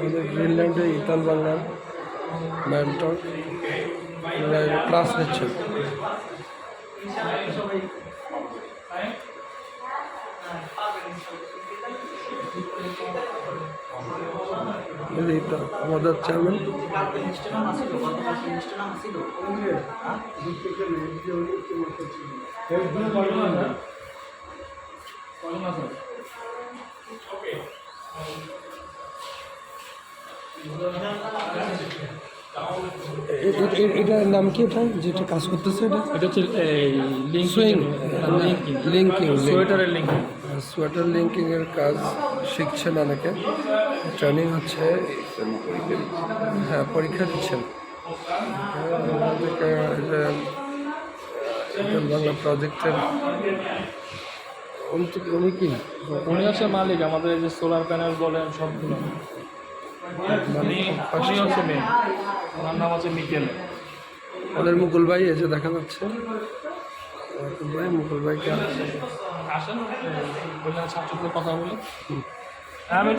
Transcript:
আমাদের গ্রিনল্যান্ডে ইতাল বাংলার mentor class নিচ্ছেন। আমাদের চেয়ারম্যান এটার নাম কি? এটা যেটা কাজ করতেছে এটা হচ্ছে সোয়েটার লিঙ্কিংয়ের কাজ শিখছেন অনেকে, ট্রেনিং হচ্ছে, হ্যাঁ পরীক্ষা দিচ্ছেন। বাংলা প্রজেক্টের উনি কি? উনি হচ্ছে মালিক আমাদের এই যে সোলার প্যানেল বলেন সবগুলো। উনি হচ্ছে মেয়ে, ওনার নাম হচ্ছে মিকেল। ওদের মুকুল ভাই এই যে দেখা যাচ্ছে, মুকুল ভাইকে আসেন বললেন ছাত্রদের কথা বলে। আমি